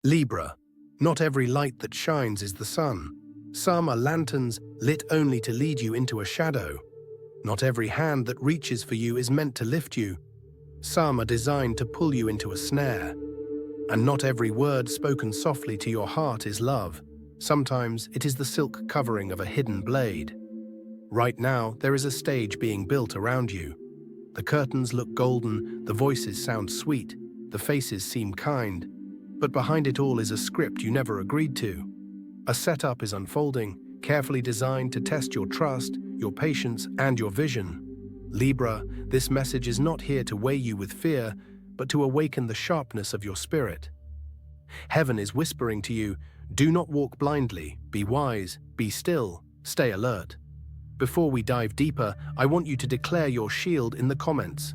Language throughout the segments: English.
Libra. Not every light that shines is the sun. Some are lanterns lit only to lead you into a shadow. Not every hand that reaches for you is meant to lift you. Some are designed to pull you into a snare. And not every word spoken softly to your heart is love. Sometimes it is the silk covering of a hidden blade. Right now, there is a stage being built around you. The curtains look golden, the voices sound sweet, the faces seem kind. But behind it all is a script you never agreed to. A setup is unfolding, carefully designed to test your trust, your patience, and your vision. Libra, this message is not here to weigh you with fear, but to awaken the sharpness of your spirit. Heaven is whispering to you, do not walk blindly, be wise, be still, stay alert. Before we dive deeper, I want you to declare your shield in the comments.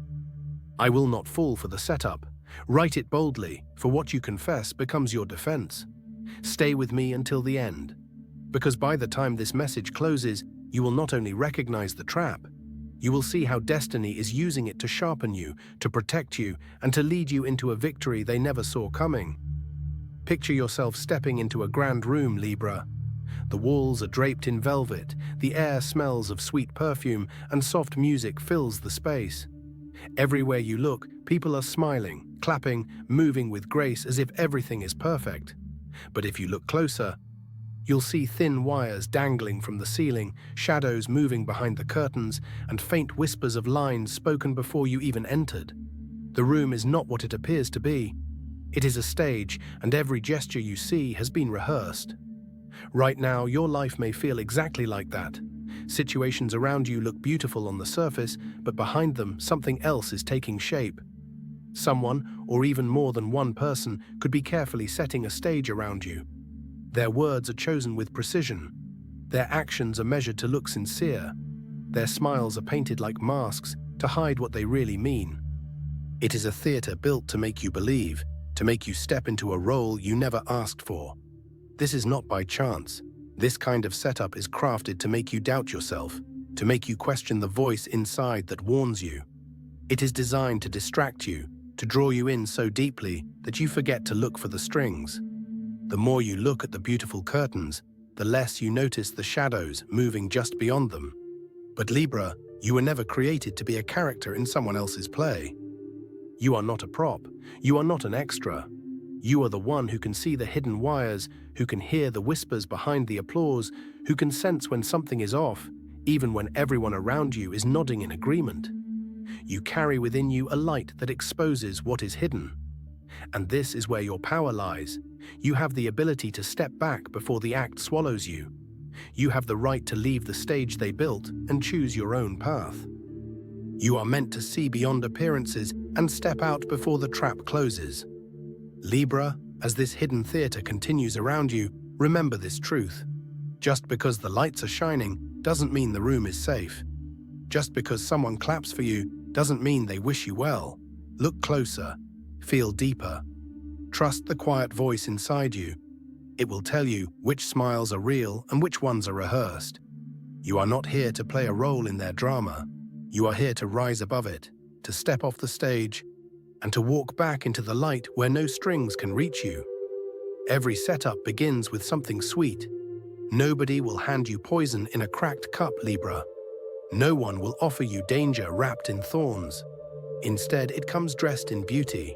I will not fall for the setup. Write it boldly, for what you confess becomes your defense. Stay with me until the end, because by the time this message closes, you will not only recognize the trap, you will see how destiny is using it to sharpen you, to protect you, and to lead you into a victory they never saw coming. Picture yourself stepping into a grand room, Libra. The walls are draped in velvet, the air smells of sweet perfume, and soft music fills the space. Everywhere you look, people are smiling, clapping, moving with grace as if everything is perfect. But if you look closer, you'll see thin wires dangling from the ceiling, shadows moving behind the curtains, and faint whispers of lines spoken before you even entered. The room is not what it appears to be. It is a stage, and every gesture you see has been rehearsed. Right now, your life may feel exactly like that. Situations around you look beautiful on the surface, but behind them, something else is taking shape. Someone, or even more than one person, could be carefully setting a stage around you. Their words are chosen with precision. Their actions are measured to look sincere. Their smiles are painted like masks to hide what they really mean. It is a theater built to make you believe, to make you step into a role you never asked for. This is not by chance. This kind of setup is crafted to make you doubt yourself, to make you question the voice inside that warns you. It is designed to distract you, to draw you in so deeply that you forget to look for the strings. The more you look at the beautiful curtains, the less you notice the shadows moving just beyond them. But Libra, you were never created to be a character in someone else's play. You are not a prop. You are not an extra. You are the one who can see the hidden wires, who can hear the whispers behind the applause, who can sense when something is off, even when everyone around you is nodding in agreement. You carry within you a light that exposes what is hidden. And this is where your power lies. You have the ability to step back before the act swallows you. You have the right to leave the stage they built and choose your own path. You are meant to see beyond appearances and step out before the trap closes. Libra, as this hidden theater continues around you, remember this truth. Just because the lights are shining doesn't mean the room is safe. Just because someone claps for you doesn't mean they wish you well. Look closer. Feel deeper. Trust the quiet voice inside you. It will tell you which smiles are real and which ones are rehearsed. You are not here to play a role in their drama. You are here to rise above it, to step off the stage, and to walk back into the light where no strings can reach you. Every setup begins with something sweet. Nobody will hand you poison in a cracked cup, Libra. No one will offer you danger wrapped in thorns. Instead, it comes dressed in beauty.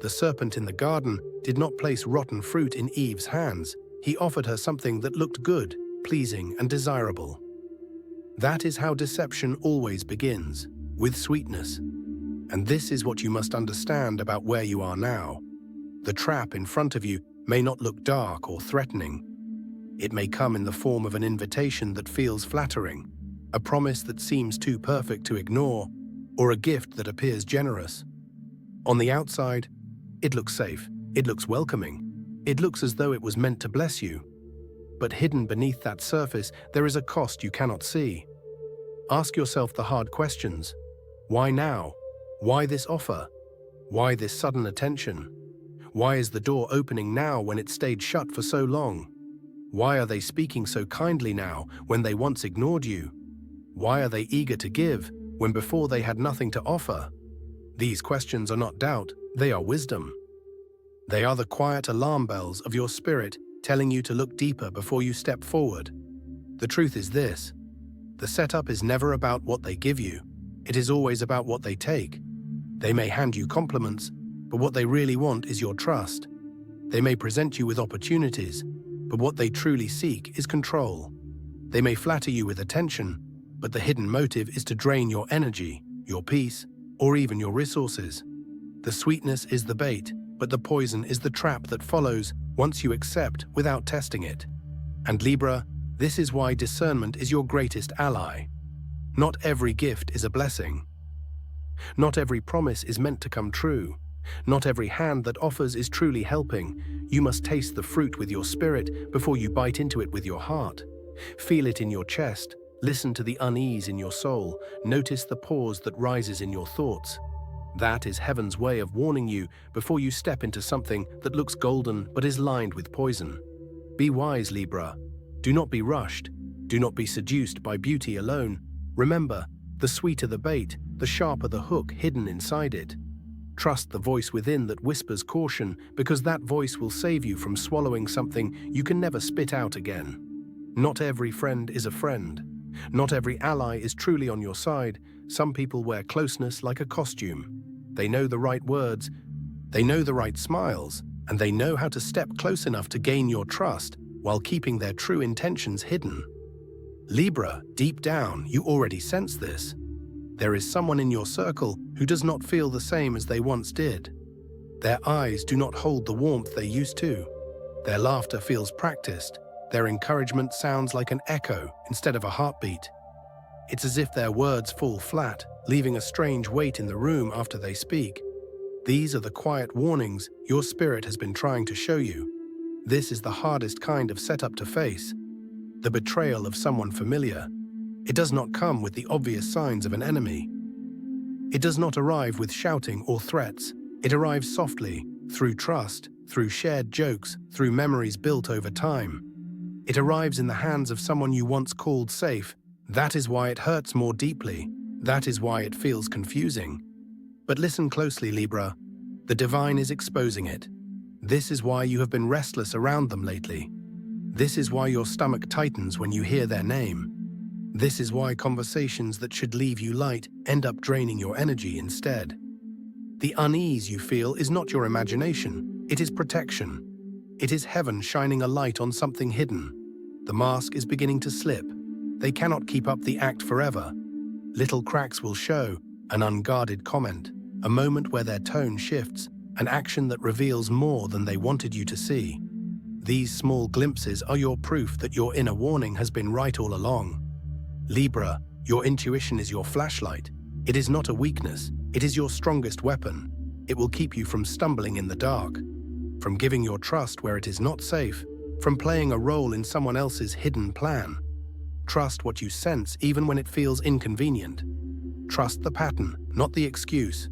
The serpent in the garden did not place rotten fruit in Eve's hands. He offered her something that looked good, pleasing, and desirable. That is how deception always begins, with sweetness. And this is what you must understand about where you are now. The trap in front of you may not look dark or threatening. It may come in the form of an invitation that feels flattering, a promise that seems too perfect to ignore, or a gift that appears generous. On the outside, it looks safe, it looks welcoming, it looks as though it was meant to bless you. But hidden beneath that surface, there is a cost you cannot see. Ask yourself the hard questions. Why now? Why this offer? Why this sudden attention? Why is the door opening now when it stayed shut for so long? Why are they speaking so kindly now when they once ignored you? Why are they eager to give when before they had nothing to offer? These questions are not doubt, they are wisdom. They are the quiet alarm bells of your spirit telling you to look deeper before you step forward. The truth is this: the setup is never about what they give you. It is always about what they take. They may hand you compliments, but what they really want is your trust. They may present you with opportunities, but what they truly seek is control. They may flatter you with attention, but the hidden motive is to drain your energy, your peace, or even your resources. The sweetness is the bait, but the poison is the trap that follows once you accept without testing it. And Libra, this is why discernment is your greatest ally. Not every gift is a blessing. Not every promise is meant to come true. Not every hand that offers is truly helping. You must taste the fruit with your spirit before you bite into it with your heart. Feel it in your chest. Listen to the unease in your soul. Notice the pause that rises in your thoughts. That is heaven's way of warning you before you step into something that looks golden but is lined with poison. Be wise, Libra. Do not be rushed. Do not be seduced by beauty alone. Remember, the sweeter the bait, the sharper the hook hidden inside it. Trust the voice within that whispers caution, because that voice will save you from swallowing something you can never spit out again. Not every friend is a friend. Not every ally is truly on your side. Some people wear closeness like a costume. They know the right words, they know the right smiles, and they know how to step close enough to gain your trust while keeping their true intentions hidden. Libra, deep down, you already sense this. There is someone in your circle who does not feel the same as they once did. Their eyes do not hold the warmth they used to. Their laughter feels practiced. Their encouragement sounds like an echo instead of a heartbeat. It's as if their words fall flat, leaving a strange weight in the room after they speak. These are the quiet warnings your spirit has been trying to show you. This is the hardest kind of setup to face. The betrayal of someone familiar. It does not come with the obvious signs of an enemy. It does not arrive with shouting or threats. It arrives softly, through trust, through shared jokes, through memories built over time. It arrives in the hands of someone you once called safe. That is why it hurts more deeply. That is why it feels confusing. But listen closely, Libra. The divine is exposing it. This is why you have been restless around them lately. This is why your stomach tightens when you hear their name. This is why conversations that should leave you light end up draining your energy instead. The unease you feel is not your imagination. It is protection. It is heaven shining a light on something hidden. The mask is beginning to slip. They cannot keep up the act forever. Little cracks will show, an unguarded comment, a moment where their tone shifts, an action that reveals more than they wanted you to see. These small glimpses are your proof that your inner warning has been right all along. Libra, your intuition is your flashlight. It is not a weakness, it is your strongest weapon. It will keep you from stumbling in the dark, from giving your trust where it is not safe, from playing a role in someone else's hidden plan. Trust what you sense even when it feels inconvenient. Trust the pattern, not the excuse.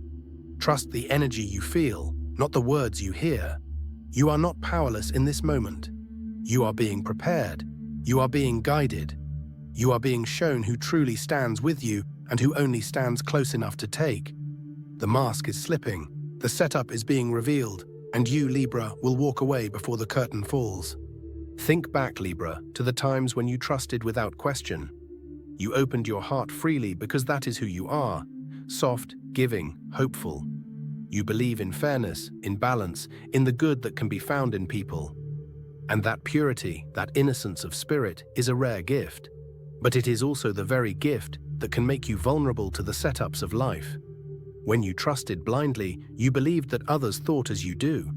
Trust the energy you feel, not the words you hear. You are not powerless in this moment. You are being prepared. You are being guided. You are being shown who truly stands with you and who only stands close enough to take. The mask is slipping, the setup is being revealed, and you, Libra, will walk away before the curtain falls. Think back, Libra, to the times when you trusted without question. You opened your heart freely because that is who you are, soft, giving, hopeful. You believe in fairness, in balance, in the good that can be found in people. And that purity, that innocence of spirit, is a rare gift. But it is also the very gift that can make you vulnerable to the setups of life. When you trusted blindly, you believed that others thought as you do.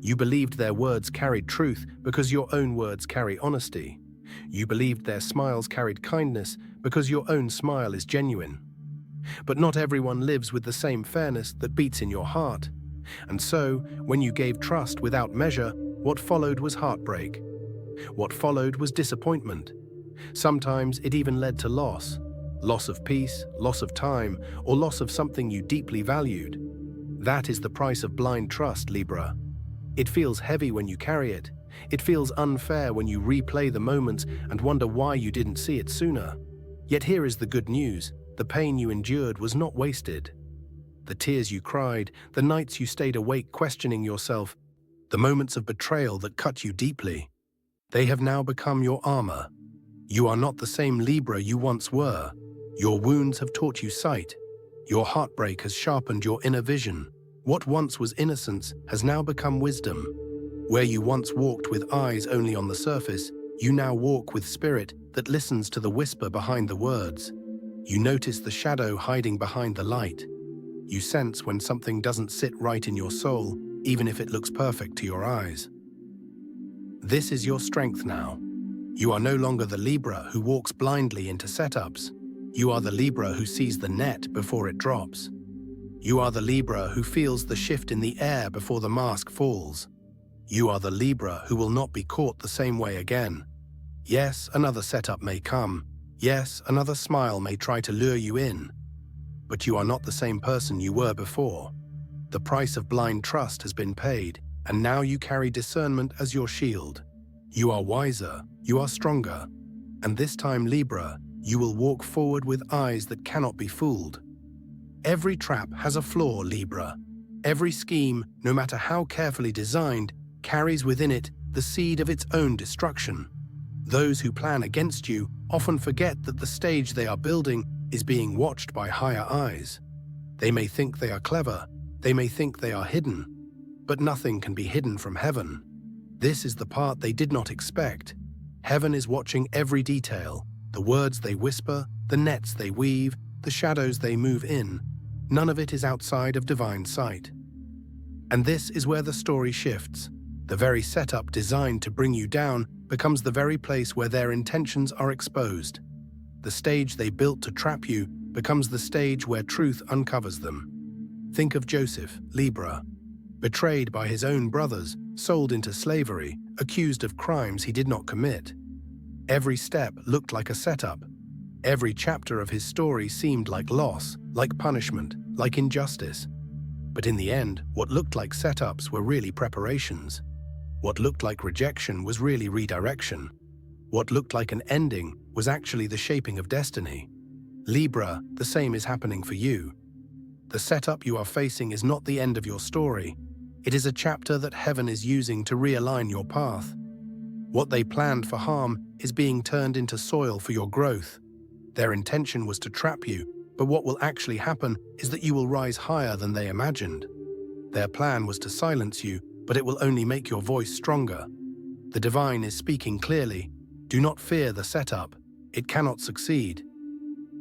You believed their words carried truth because your own words carry honesty. You believed their smiles carried kindness because your own smile is genuine. But not everyone lives with the same fairness that beats in your heart. And so, when you gave trust without measure, what followed was heartbreak. What followed was disappointment. Sometimes it even led to loss. Loss of peace, loss of time, or loss of something you deeply valued. That is the price of blind trust, Libra. It feels heavy when you carry it. It feels unfair when you replay the moments and wonder why you didn't see it sooner. Yet here is the good news. The pain you endured was not wasted. The tears you cried, the nights you stayed awake questioning yourself, the moments of betrayal that cut you deeply. They have now become your armor. You are not the same Libra you once were. Your wounds have taught you sight. Your heartbreak has sharpened your inner vision. What once was innocence has now become wisdom. Where you once walked with eyes only on the surface, you now walk with spirit that listens to the whisper behind the words. You notice the shadow hiding behind the light. You sense when something doesn't sit right in your soul, even if it looks perfect to your eyes. This is your strength now. You are no longer the Libra who walks blindly into setups. You are the Libra who sees the net before it drops. You are the Libra who feels the shift in the air before the mask falls. You are the Libra who will not be caught the same way again. Yes, another setup may come. Yes, another smile may try to lure you in. But you are not the same person you were before. The price of blind trust has been paid, and now you carry discernment as your shield. You are wiser, you are stronger, and this time, Libra, you will walk forward with eyes that cannot be fooled. Every trap has a flaw, Libra. Every scheme, no matter how carefully designed, carries within it the seed of its own destruction. Those who plan against you often forget that the stage they are building is being watched by higher eyes. They may think they are clever, they may think they are hidden, but nothing can be hidden from heaven. This is the part they did not expect. Heaven is watching every detail, the words they whisper, the nets they weave, the shadows they move in. None of it is outside of divine sight. And this is where the story shifts. The very setup designed to bring you down becomes the very place where their intentions are exposed. The stage they built to trap you becomes the stage where truth uncovers them. Think of Joseph, Libra, betrayed by his own brothers, sold into slavery, accused of crimes he did not commit. Every step looked like a setup. Every chapter of his story seemed like loss, like punishment, like injustice. But in the end, what looked like setups were really preparations. What looked like rejection was really redirection. What looked like an ending was actually the shaping of destiny. Libra, the same is happening for you. The setup you are facing is not the end of your story. It is a chapter that heaven is using to realign your path. What they planned for harm is being turned into soil for your growth. Their intention was to trap you, but what will actually happen is that you will rise higher than they imagined. Their plan was to silence you, but it will only make your voice stronger. The divine is speaking clearly. Do not fear the setup. It cannot succeed.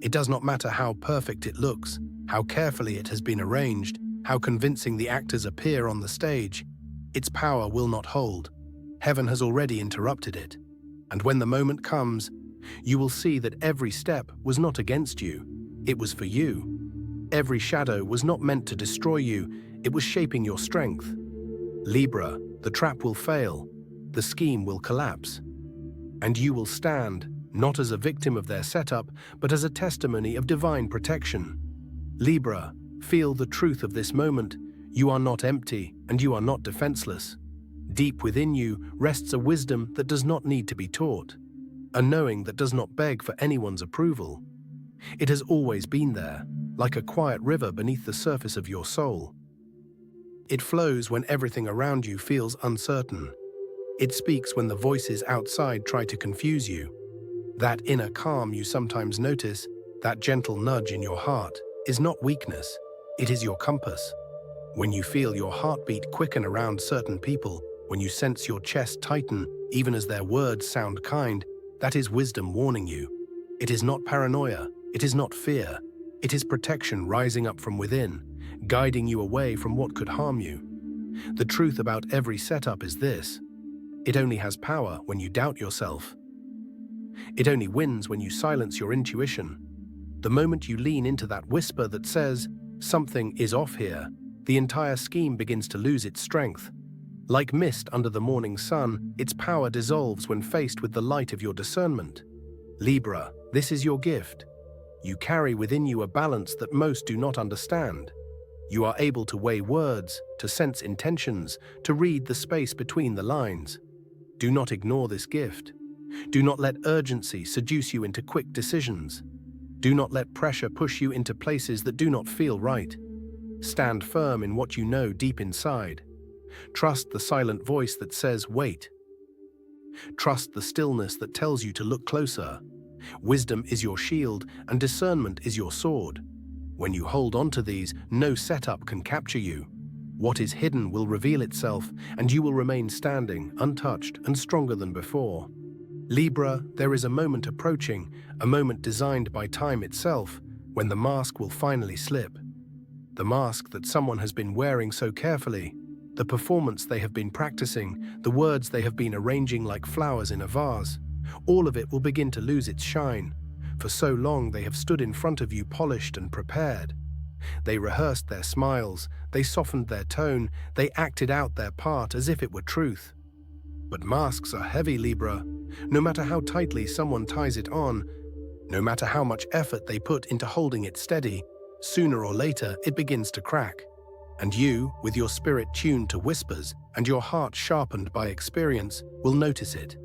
It does not matter how perfect it looks, how carefully it has been arranged, how convincing the actors appear on the stage. Its power will not hold. Heaven has already interrupted it. And when the moment comes, you will see that every step was not against you. It was for you. Every shadow was not meant to destroy you. It was shaping your strength. Libra, the trap will fail. The scheme will collapse. And you will stand, not as a victim of their setup, but as a testimony of divine protection. Libra, feel the truth of this moment. You are not empty, and you are not defenseless. Deep within you rests a wisdom that does not need to be taught, a knowing that does not beg for anyone's approval. It has always been there, like a quiet river beneath the surface of your soul. It flows when everything around you feels uncertain. It speaks when the voices outside try to confuse you. That inner calm you sometimes notice, that gentle nudge in your heart, is not weakness, it is your compass. When you feel your heartbeat quicken around certain people, when you sense your chest tighten, even as their words sound kind, that is wisdom warning you. It is not paranoia, it is not fear. It is protection rising up from within, guiding you away from what could harm you. The truth about every setup is this: it only has power when you doubt yourself. It only wins when you silence your intuition. The moment you lean into that whisper that says, "Something is off here," the entire scheme begins to lose its strength. Like mist under the morning sun, its power dissolves when faced with the light of your discernment. Libra, this is your gift. You carry within you a balance that most do not understand. You are able to weigh words, to sense intentions, to read the space between the lines. Do not ignore this gift. Do not let urgency seduce you into quick decisions. Do not let pressure push you into places that do not feel right. Stand firm in what you know deep inside. Trust the silent voice that says, wait. Trust the stillness that tells you to look closer. Wisdom is your shield, and discernment is your sword. When you hold on to these, no setup can capture you. What is hidden will reveal itself, and you will remain standing, untouched, and stronger than before. Libra, there is a moment approaching, a moment designed by time itself, when the mask will finally slip. The mask that someone has been wearing so carefully, the performance they have been practicing, the words they have been arranging like flowers in a vase, all of it will begin to lose its shine. For so long they have stood in front of you polished and prepared. They rehearsed their smiles, they softened their tone, they acted out their part as if it were truth. But masks are heavy, Libra. No matter how tightly someone ties it on, no matter how much effort they put into holding it steady, sooner or later it begins to crack. And you, with your spirit tuned to whispers and your heart sharpened by experience, will notice it.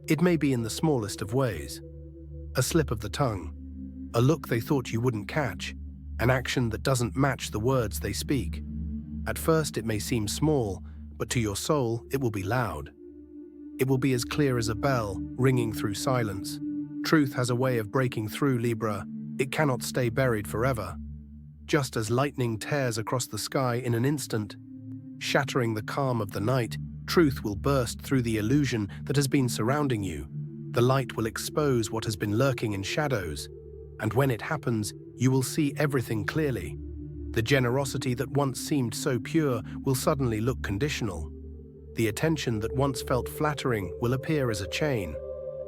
It may be in the smallest of ways. A slip of the tongue, a look they thought you wouldn't catch, an action that doesn't match the words they speak. At first it may seem small, but to your soul it will be loud. It will be as clear as a bell, ringing through silence. Truth has a way of breaking through, Libra. It cannot stay buried forever. Just as lightning tears across the sky in an instant, shattering the calm of the night, truth will burst through the illusion that has been surrounding you. The light will expose what has been lurking in shadows, and when it happens, you will see everything clearly. The generosity that once seemed so pure will suddenly look conditional. The attention that once felt flattering will appear as a chain.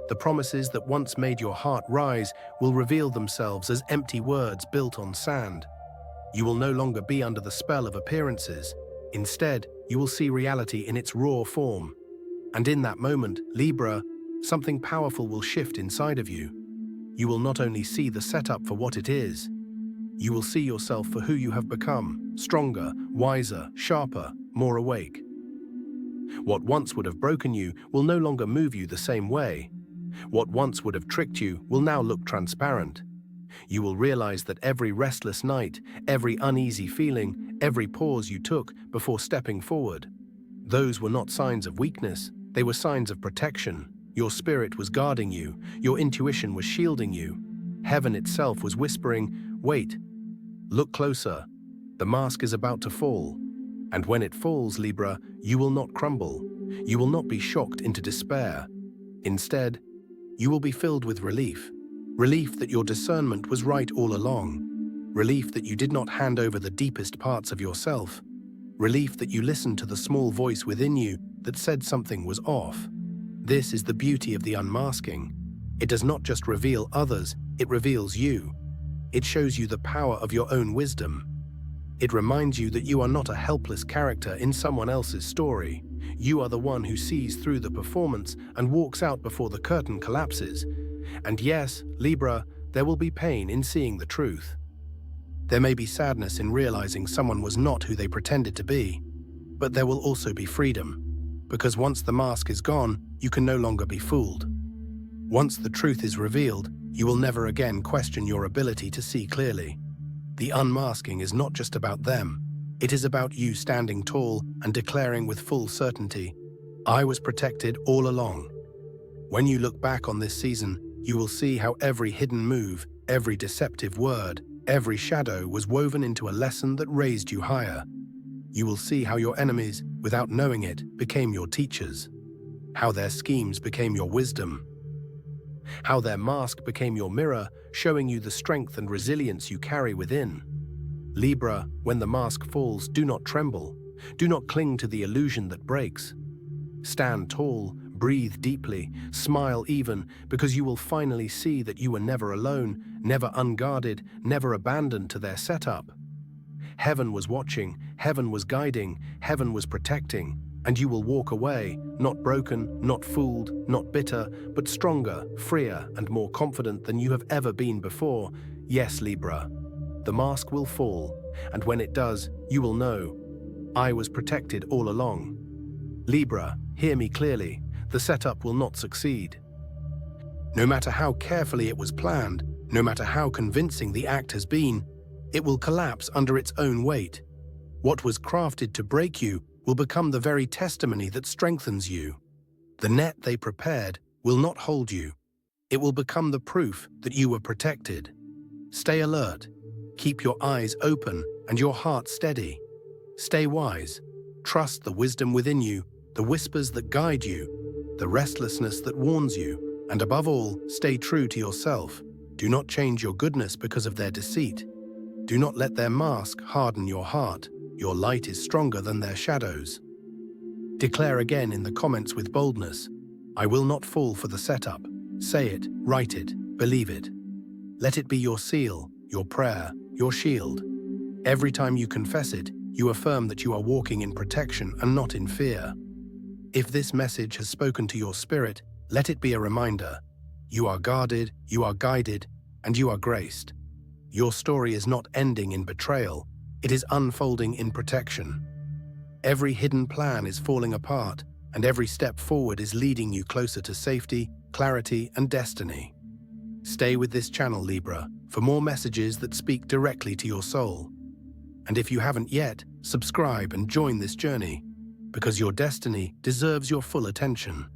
The promises that once made your heart rise will reveal themselves as empty words built on sand. You will no longer be under the spell of appearances. Instead, you will see reality in its raw form. And in that moment, Libra, something powerful will shift inside of you. You will not only see the setup for what it is, you will see yourself for who you have become, stronger, wiser, sharper, more awake. What once would have broken you will no longer move you the same way. What once would have tricked you will now look transparent. You will realize that every restless night, every uneasy feeling, every pause you took before stepping forward, those were not signs of weakness, they were signs of protection. Your spirit was guarding you, your intuition was shielding you. Heaven itself was whispering, wait, look closer, the mask is about to fall. And when it falls, Libra, you will not crumble. You will not be shocked into despair. Instead, you will be filled with relief. Relief that your discernment was right all along. Relief that you did not hand over the deepest parts of yourself. Relief that you listened to the small voice within you that said something was off. This is the beauty of the unmasking. It does not just reveal others, it reveals you. It shows you the power of your own wisdom. It reminds you that you are not a helpless character in someone else's story. You are the one who sees through the performance and walks out before the curtain collapses. And yes, Libra, there will be pain in seeing the truth. There may be sadness in realizing someone was not who they pretended to be. But there will also be freedom. Because once the mask is gone, you can no longer be fooled. Once the truth is revealed, you will never again question your ability to see clearly. The unmasking is not just about them. It is about you standing tall and declaring with full certainty, I was protected all along. When you look back on this season, you will see how every hidden move, every deceptive word, every shadow was woven into a lesson that raised you higher. You will see how your enemies, without knowing it, became your teachers. How their schemes became your wisdom. How their mask became your mirror, showing you the strength and resilience you carry within. Libra, when the mask falls, do not tremble. Do not cling to the illusion that breaks. Stand tall, breathe deeply, smile even, because you will finally see that you were never alone, never unguarded, never abandoned to their setup. Heaven was watching, heaven was guiding, heaven was protecting, and you will walk away, not broken, not fooled, not bitter, but stronger, freer, and more confident than you have ever been before. Yes, Libra, the mask will fall, and when it does, you will know, I was protected all along. Libra, hear me clearly, the setup will not succeed. No matter how carefully it was planned, no matter how convincing the act has been, it will collapse under its own weight. What was crafted to break you will become the very testimony that strengthens you. The net they prepared will not hold you. It will become the proof that you were protected. Stay alert. Keep your eyes open and your heart steady. Stay wise. Trust the wisdom within you, the whispers that guide you, the restlessness that warns you, and above all, stay true to yourself. Do not change your goodness because of their deceit. Do not let their mask harden your heart. Your light is stronger than their shadows. Declare again in the comments with boldness, "I will not fall for the setup." Say it, write it, believe it. Let it be your seal, your prayer, your shield. Every time you confess it, you affirm that you are walking in protection and not in fear. If this message has spoken to your spirit, let it be a reminder. You are guarded, you are guided, and you are graced. Your story is not ending in betrayal, it is unfolding in protection. Every hidden plan is falling apart, and every step forward is leading you closer to safety, clarity, and destiny. Stay with this channel, Libra, for more messages that speak directly to your soul. And if you haven't yet, subscribe and join this journey, because your destiny deserves your full attention.